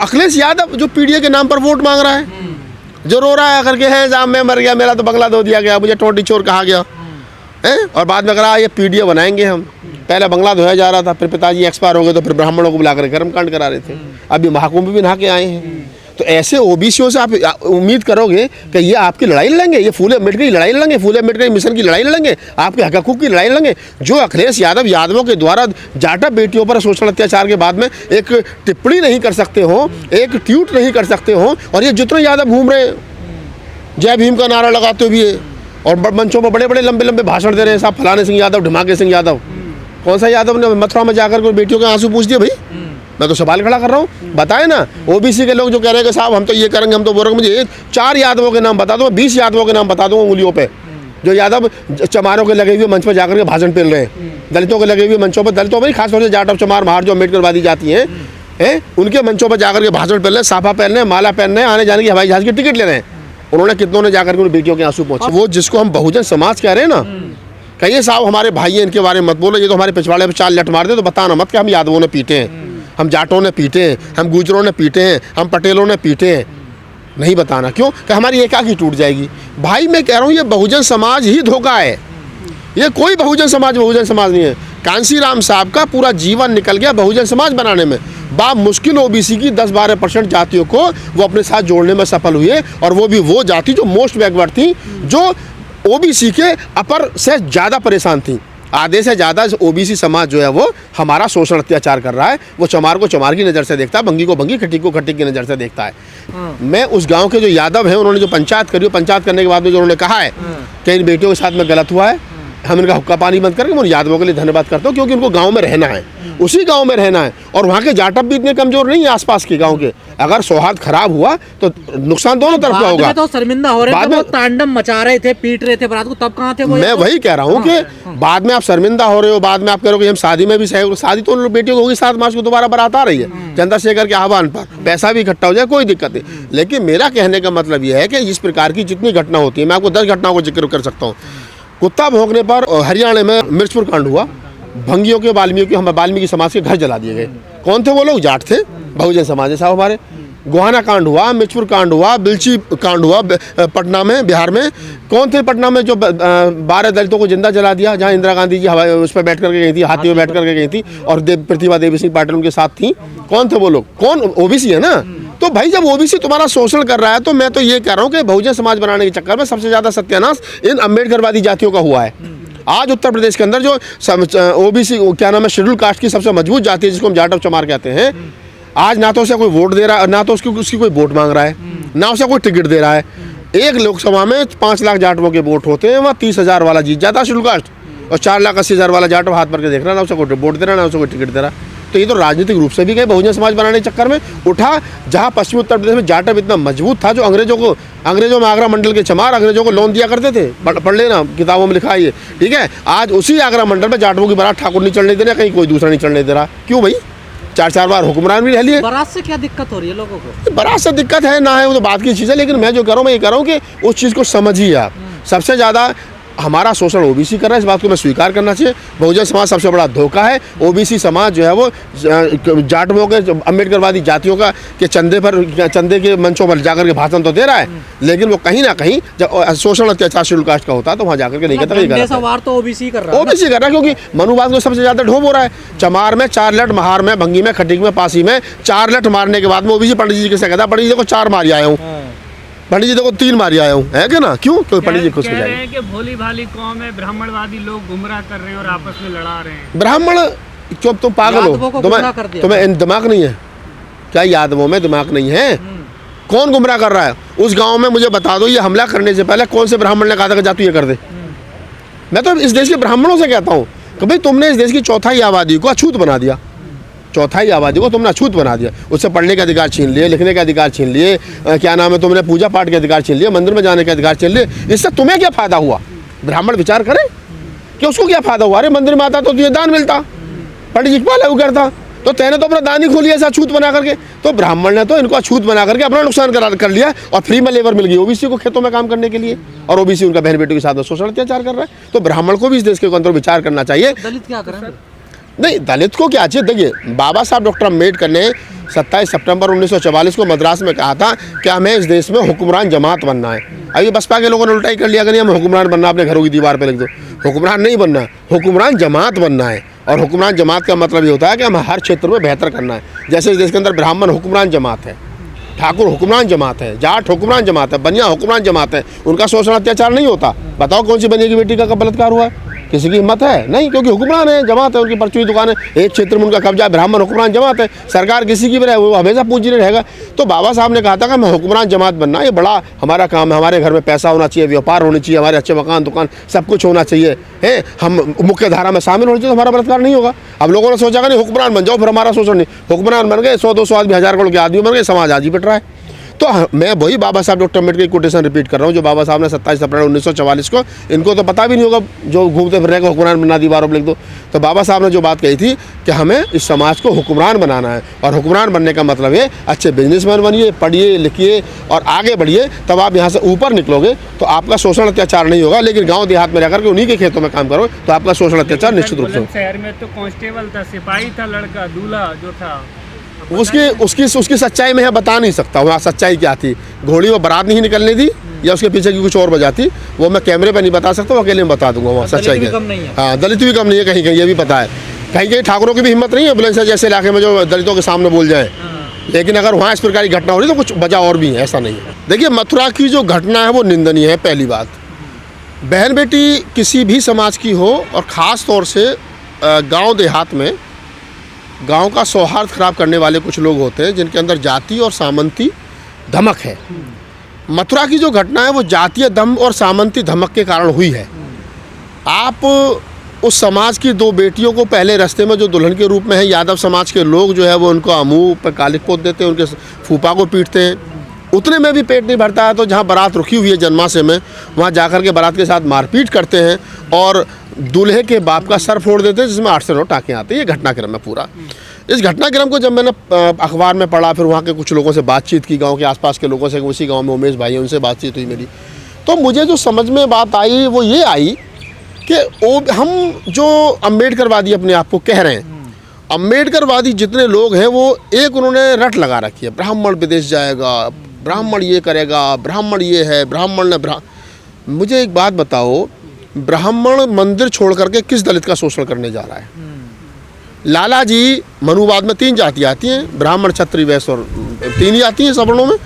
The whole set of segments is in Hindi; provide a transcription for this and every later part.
अखिलेश यादव जो पीडीए के नाम पर वोट मांग रहा है, जो रो रहा है करके है साहब मैं मर गया, मेरा तो बंगला दो दिया गया, मुझे टोटी चोर कहा गया है, और बाद में कहा ये पीडीए बनाएंगे हम। पहले बंगला धोया जा रहा था, फिर पिताजी एक्सपायर हो गए तो फिर ब्राह्मणों को बुला कर कर्मकांड करा रहे थे, अभी महाकुंभ भी नहा के आए हैं। तो ऐसे ओबीसीओं से आप उम्मीद करोगे कि ये आपकी लड़ाई लड़ेंगे, ये फूले अम्बेडकर की लड़ाई लड़ेंगे, फूले अम्बेडकर मिशन की लड़ाई लड़ेंगे, आपके हक हकूक़ की लड़ाई लड़ेंगे? जो अखिलेश यादवों के द्वारा जाटा बेटियों पर शोषण अत्याचार के बाद में एक टिप्पणी नहीं कर सकते हो, एक ट्वीट नहीं कर सकते हो, और ये जितने यादव घूम रहे जय भीम का नारा लगाते हुए और मंचों पर बड़े बड़े लंबे लंबे भाषण दे रहे हैं साहब, फलाने सिंह यादव, ढमाके सिंह यादव। कौन सा यादव ने मथुरा में जाकर कोई बेटियों के आंसू पूछ दिए? भाई मैं तो सवाल खड़ा कर रहा हूँ, बताए ना। ओबीसी के लोग जो कह रहे हैं कि साहब हम तो ये करेंगे, हम तो बोलेंगे, मुझे 4 यादवों के नाम बता दो, 20 यादवों के नाम बता दूंगा उंगलियों पे, जो यादव चमारों के लगे हुए मंच पर जाकर के भाषण पेल रहे हैं, दलितों के लगे हुए मंचों पर, दलितों पर खासतौर से जाटव चमार महार जो अम्बेडकरवादी जाती हैं उनके मंचों पर जाकर के भाषण पेल रहे हैं, साफा पहन रहे हैं, माला पहन रहे हैं, आने जाने की हवाई जहाज की टिकट ले रहे हैं। उन्होंने कितनों ने जाकर के उन बेटियों के आंसू पहुंचे। वो जिसको हम बहुजन समाज कह रहे हैं ना, कहिए साहब हमारे भाई हैं, इनके बारे में मत बोलो, ये तो हमारे पिछवाड़े पे 4 लट मार दे, तो बताना मत कि हम यादवों ने पीटे हैं, हम जाटों ने पीटे हैं, हम गुजरों ने पीटे हैं, हम पटेलों ने पीटे हैं। नहीं बताना, क्यों? कि हमारी एकाकी टूट जाएगी। भाई मैं कह रहा हूँ ये बहुजन समाज ही धोखा है, ये कोई बहुजन समाज नहीं है। कांसीराम साहब का पूरा जीवन निकल गया बहुजन समाज बनाने में। मुश्किल ओबीसी की 10-12% जातियों को वो अपने साथ जोड़ने में सफल हुए, और वो भी वो जाति जो मोस्ट बैकवर्ड थी, जो ओबीसी के अपर से ज़्यादा परेशान थी। आधे से ज़्यादा ओबीसी समाज जो है वो हमारा शोषण अत्याचार कर रहा है। वो चमार को चमार की नज़र से देखता है, भंगी को भंगी, खट्टी को खट्टी की नज़र से देखता है। मैं उस गांव के जो यादव हैं, उन्होंने जो पंचायत करी, पंचायत करने के बाद में जो उन्होंने कहा है कि इन बेटियों के साथ में गलत हुआ है, हम इनका हुक्का पानी बंद करके उन यादवों के लिए धन्यवाद करता हूँ, क्योंकि उनको गांव में रहना है, उसी गांव में रहना है, और वहाँ के जाटव भी इतने कमजोर नहीं है आसपास के गांव के। अगर सौहार्द खराब हुआ तो नुकसान दोनों तरफ का होगा। तो शर्मिंदा हो रहे थे, तांडव मचा रहे थे, पीट रहे थे बारात को, तब कहाँ थे वो? मैं वही कह रहा हूँ कि बाद में आप शर्मिंदा हो रहे हो, बाद में आप कह रहे हो कि हम शादी में भी सहयोग, शादी तो उन बेटियों को होगी 7 मार्च को दोबारा बारात आ रही है चंद्रशेखर के आह्वान पर, पैसा भी इकट्ठा हो जाए, कोई दिक्कत नहीं। लेकिन मेरा कहने का मतलब यह है कि इस प्रकार की जितनी घटना होती है, मैं आपको 10 घटनाओं को जिक्र कर सकता हूँ। कुत्ता भौंकने पर हरियाणा में मिर्चपुर कांड हुआ, भंगियों के वाल्मीकि समाज के घर जला दिए गए। कौन थे वो लोग? जाट थे, बहुजन समाज है साहब हमारे। गोहाना कांड हुआ, मिर्चपुर कांड हुआ, बिलची कांड हुआ पटना में, बिहार में। कौन थे पटना में जो 12 दलितों को जिंदा जला दिया, जहाँ इंदिरा गांधी जी उस पर बैठ करके गई थी, हाथी में बैठ करके गई थी, और प्रतिभा देवी सिंह पाटिल उनके साथ थी। कौन थे वो लोग? कौन? ओबीसी है ना। तो भाई जब ओबीसी तुम्हारा शोषण कर रहा है, तो मैं तो ये कह रहा हूँ कि बहुजन समाज बनाने के चक्कर में सबसे ज्यादा सत्यानाश इन अम्बेडकरवादी जातियों का हुआ है। आज उत्तर प्रदेश के अंदर जो ओबीसी क्या नाम है, शेड्यूल कास्ट की सबसे मजबूत जाति है, जिसको हम जाटव चमार कहते हैं, आज ना तो उसे कोई वोट दे रहा है, ना तो उसकी कोई वोट मांग रहा है, ना उसे कोई टिकट दे रहा है। एक लोकसभा में 5 लाख जाटवों के वोट होते हैं, वहाँ 30,000 वाला जीत जाता है शेड्यूल कास्ट, और 4,80,000 वाला जाटव हाथ भर के देख रहा है, ना उसे कोई वोट दे रहा है, ना उसे कोई टिकट दे रहा है। तो ये तो राजनीतिक रूप से भी गए बहुजन समाज बनाने के चक्कर में उठा, जहाँ पश्चिमी उत्तर प्रदेश में जाटव इतना मजबूत था, जो अंग्रेजों में आगरा मंडल के चमार अंग्रेजों को लोन दिया करते थे, पढ़ लेना किताबों में लिखा है ये, ठीक है। आज उसी आगरा मंडल में जाटवों की बारात ठाकुर नहीं चढ़ने दे रहा, कहीं कोई दूसरा नहीं चढ़ने दे रहा। क्यों भाई? 4 बार हुक्मरान भी रह लिए। बारात से क्या दिक्कत हो रही है लोगों को? बारात से दिक्कत है ना है, वो तो बात की चीज़ है, लेकिन मैं जो कह रहा हूँ, मैं ये कह रहा हूँ कि उस चीज़ को समझिए आप। सबसे ज़्यादा हमारा शोषण ओबीसी कर रहा है, इस बात को मैं स्वीकार करना चाहिए। बहुजन समाज सबसे बड़ा धोखा है। ओबीसी समाज जो है वो जाटवों के अम्बेडकरवादी जातियों का के चंदे के मंचों पर जाकर के भाषण तो दे रहा है, लेकिन वो कहीं ना कहीं जब शोषण अत्याचार शेड्यूल कास्ट का होता है तो वहाँ जाकर के नहीं कहता। तो ओबीसी कर रहा है, क्योंकि मनुवाद को सबसे ज्यादा ढोब हो रहा है। चमार में 4 लट, महार में, भंगी में, खटीक में, पासी में 4 लट मारने के बाद में ओबीसी पंडित जी से कहता, पंडित जी को 4 मारी आया हूँ, पंडित जी देखो 3 मारी आया हूँ, है क्या ना? क्यों? क्योंकि पंडित जी खुश हो जाएंगे कि भोली भाली कौम है, ब्राह्मणवादी लोग गुमराह कर रहे हैं और आपस में लड़ा रहे हैं। ब्राह्मण चुप, तुम पागल हो, तुम्हें दिमाग नहीं है क्या? यादवों में दिमाग नहीं है? कौन गुमराह कर रहा है? उस गांव में मुझे बता दो, ये हमला करने से पहले कौन से ब्राह्मण ने कहा था कि जा तू ये कर दे? मैं तो इस देश के ब्राह्मणों से कहता हूँ कि भाई तुमने इस देश की 1/4 आबादी को अछूत बना दिया, 1/4 आबादी को तुमने अछूत बना दिया। उससे पढ़ने का अधिकार छीन लिए, लिखने का अधिकार छीन लिए, क्या नाम है, तुमने पूजा पाठ के अधिकार छीन लिए, मंदिर में जाने का अधिकार छीन लिए। इससे तुम्हें क्या फायदा हुआ? ब्राह्मण विचार करें कि उसको क्या फायदा हुआ? अरे मंदिर में आता तो तुझे दान मिलता, पंडित जी पाला करता, तो तेने तो अपना दान ही खोलिया ऐसा अछूत बना करके। तो ब्राह्मण ने तो इनको अछूत बना करके अपना नुकसान कर लिया, और फ्री में लेबर मिल गई ओबीसी को खेतों में काम करने के लिए, और ओबीसी उनका बहन बेटों के साथ शोषण अत्याचार कर रहा है। तो ब्राह्मण को भी इस देश के अंदर विचार करना चाहिए। दलित क्या करें? नहीं, दलित को क्या चाहिए? देखिए, बाबा साहब डॉक्टर अम्बेडकर ने 27 सितंबर 1944 को मद्रास में कहा था कि हमें इस देश में हुक्मरान जमात बनना है। अभी बसपा के लोगों ने उल्टा ही कर लिया कि नहीं, हमें हुक्मरान बनना, अपने घरों की दीवार पे लिख दो। हुक्मरान नहीं बनना, हुक्मरान जमात बनना है। और हुक्मरान जमात का मतलब ये होता है कि हमें हर क्षेत्र में बेहतर करना है। जैसे इस देश के अंदर ब्राह्मण हुक्मरान जमात है, ठाकुर हुक्मरान जमात है, जाट हुक्मरान जमात है, बनिया हुक्मरान जमात है, उनका शोषण अत्याचार नहीं होता। बताओ कौन सी बनिया की बेटी का बलात्कार हुआ है? किसी की हिम्मत है? नहीं, क्योंकि हुक्मरान है, जमात है, उनकी परचूनी दुकान है, एक क्षेत्र में उनका कब्जा है, ब्राह्मण हुक्मरान जमात है, सरकार किसी की भी रहे, वो हमेशा पूंजी नहीं रहेगा। तो बाबा साहब ने कहा था कि हमें हुक्मरान जमात बनना, ये बड़ा हमारा काम है, हमारे घर में पैसा होना चाहिए, व्यापार होनी चाहिए, हमारे अच्छे मकान दुकान सब कुछ होना चाहिए, है, हम मुख्य धारा में शामिल होना चाहिए, तो हमारा बलात्कार नहीं होगा। अब लोगों ने सोचा कि नहीं हुक्मरान बन जाओ, फिर हमारा शोषण नहीं। हुक्मरान बन गए, 100-200 आदमी, 1000 करोड़ के आदमी बन गए, समाज आज ही पिट रहा है। तो मैं वही बाबा साहब डॉक्टर अम्बेडकर की कोटेशन रिपीट कर रहा हूँ जो बाबा साहब ने 27 अप्रैल 1944 को, इनको तो पता भी नहीं होगा जो घूमते फिर रहे को हुक्मरान बना दीवारों पर लिख दो। तो बाबा साहब ने जो बात कही थी कि हमें इस समाज को हुक्मरान बनाना है, और हुक्मरान बनने का मतलब है अच्छे बिजनेसमैन बनिए, पढ़िए लिखिए और आगे बढ़िए, तब आप यहाँ से ऊपर निकलोगे तो आपका शोषण अत्याचार नहीं होगा। लेकिन गाँव देहात में रहकर के उन्हीं के खेतों में काम करो तो आपका शोषण अत्याचार निश्चित रूप से। शहर में तो कांस्टेबल था, सिपाही था, लड़का दूल्हा जो था, उसकी सच्चाई में है, बता नहीं सकता वहाँ सच्चाई क्या थी। घोड़ी वो बारात नहीं निकलनी थी या उसके पीछे की कुछ और वजह थी, वो मैं कैमरे पे नहीं बता सकता, वो अकेले में बता दूंगा वहाँ सच्चाई क्या। हाँ, दलित भी कम नहीं है, कहीं कहीं ये भी पता है, कहीं कहीं ठाकुरों की भी हिम्मत नहीं है बुलंदशहर जैसे इलाके में जो दलितों के सामने बोल जाए। लेकिन अगर वहाँ इस प्रकार की घटना हो रही तो कुछ वजह और भी है, ऐसा नहीं है। देखिए, मथुरा की जो घटना है वो निंदनीय है। पहली बात, बहन बेटी किसी भी समाज की हो, और ख़ास तौर से गाँव देहात में गांव का सौहार्द खराब करने वाले कुछ लोग होते हैं जिनके अंदर जाति और सामंती धमक है। मथुरा की जो घटना है वो जातीय दम और सामंती धमक के कारण हुई है। आप उस समाज की 2 बेटियों को पहले रास्ते में जो दुल्हन के रूप में है, यादव समाज के लोग जो है वो उनको मुँह पर कालिक पोत देते हैं, उनके फूफा को पीटते हैं, उतने में भी पेट नहीं भरता है। तो जहाँ बारात रुकी हुई है जन्माशय में, वहाँ जाकर के बारात के साथ मारपीट करते हैं और दूल्हे के बाप का सर फोड़ देते हैं, जिसमें 8 से 9 टाँके आते हैं। ये घटनाक्रम है पूरा। इस घटनाक्रम को जब मैंने अखबार में पढ़ा, फिर वहाँ के कुछ लोगों से बातचीत की, गांव के आसपास के लोगों से, उसी गांव में उमेश भाई है, उनसे बातचीत हुई मेरी, तो मुझे जो समझ में बात आई वो ये आई कि हम जो अम्बेडकरवादी अपने आप को कह रहे हैं, अम्बेडकरवादी जितने लोग हैं वो एक उन्होंने रट लगा रखी है, ब्राह्मण विदेश जाएगा, ब्राह्मण ये करेगा, ब्राह्मण ये है, ब्राह्मण ने मुझे एक बात बताओ, ब्राह्मण मंदिर छोड़ करके किस दलित का शोषण करने जा रहा है? लाला जी, मनुवाद में 3 जातियाँ आती हैं, ब्राह्मण क्षत्रिय वैश्य, और 3 ही आती हैं सवर्णों में।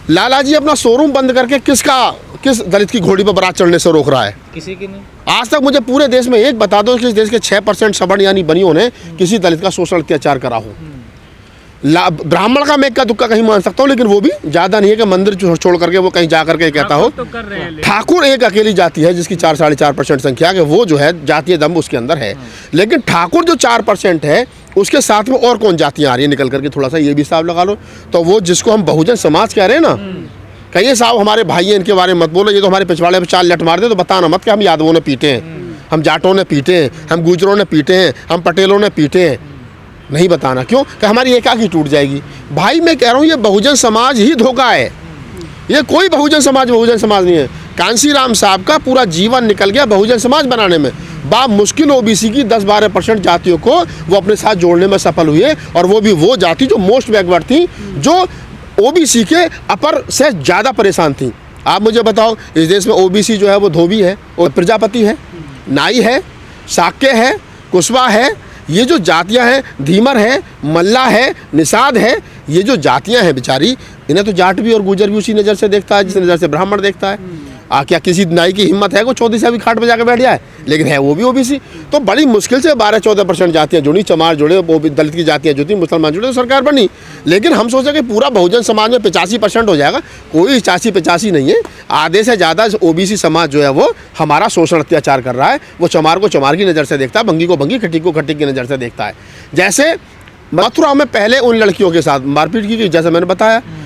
लाला जी अपना शोरूम बंद करके किस दलित की घोड़ी पर बारात चढ़ने से रोक रहा है? किसी की नहीं। आज तक मुझे पूरे देश में एक बता दो कि इस देश के 6% सवर्ण यानी बनियों ने किसी दलित का शोषण अत्याचार करा हो। ब्राह्मण का मैं इक्का दुक्का कहीं मान सकता हूँ, लेकिन वो भी ज़्यादा नहीं है कि मंदिर छोड़ करके वो कहीं जा करके कहता हो। तो कर रहे हैं, ठाकुर एक अकेली जाति है जिसकी 4-4.5% संख्या है, वो जो है जातीय दम उसके अंदर है। लेकिन ठाकुर जो 4% है, उसके साथ में और कौन जातियाँ आ रही है निकल करके, थोड़ा सा ये भी हिसाब लगा लो। तो वो जिसको हम बहुजन समाज कह रहे हैं ना, कहिए साहब हमारे भाई हैं, इनके बारे में मत बोलो, ये तो हमारे पिछवाड़े पर 4 लट मार दे, तो बताना मत कि हम यादवों ने पीटे हैं, हम जाटों ने पीटे हैं, हम गुजरों ने पीटे हैं, हम पटेलों ने पीटे हैं। नहीं बताना, क्यों? कि हमारी एकाकी टूट जाएगी। भाई मैं कह रहा हूँ ये बहुजन समाज ही धोखा है, ये कोई बहुजन समाज नहीं है। कांसीराम साहब का पूरा जीवन निकल गया बहुजन समाज बनाने में। मुश्किल ओबीसी की 10-12% जातियों को वो अपने साथ जोड़ने में सफल हुए, और वो भी वो जाति जो मोस्ट बैकवर्ड थी, जो ओबीसी के अपर से ज़्यादा परेशान थी। आप मुझे बताओ, इस देश में ओबीसी जो है वो धोबी है, वो प्रजापति है, नाई है, शाक्य है, कुशवा है, ये जो जातियां हैं, धीमर है, मल्ला है, निषाद है, ये जो जातियां हैं बेचारी, इन्हें तो जाट भी और गुजर भी उसी नज़र से देखता है जिस नज़र से ब्राह्मण देखता है। क्या किसी नाई की हिम्मत है को 14 से अभी खाट पे जाकर बैठ जाए? लेकिन है वो भी ओबीसी। तो बड़ी मुश्किल से 12-14% जातियाँ जुड़ी, चमार जुड़े, वो भी दलित की जातियाँ जुड़ी, मुसलमान जुड़े, तो सरकार बनी। लेकिन हम सोचे कि पूरा बहुजन समाज में 85% हो जाएगा। कोई 85-85 नहीं है। आधे से ज़्यादा ओबीसी समाज जो है वो हमारा शोषण अत्याचार कर रहा है। वो चमार को चमार की नज़र से देखता है, भंगी को भंगी, खट्टी को खट्टी की नज़र से देखता है। जैसे मथुरा में पहले उन लड़कियों के साथ मारपीट की, जैसे मैंने बताया,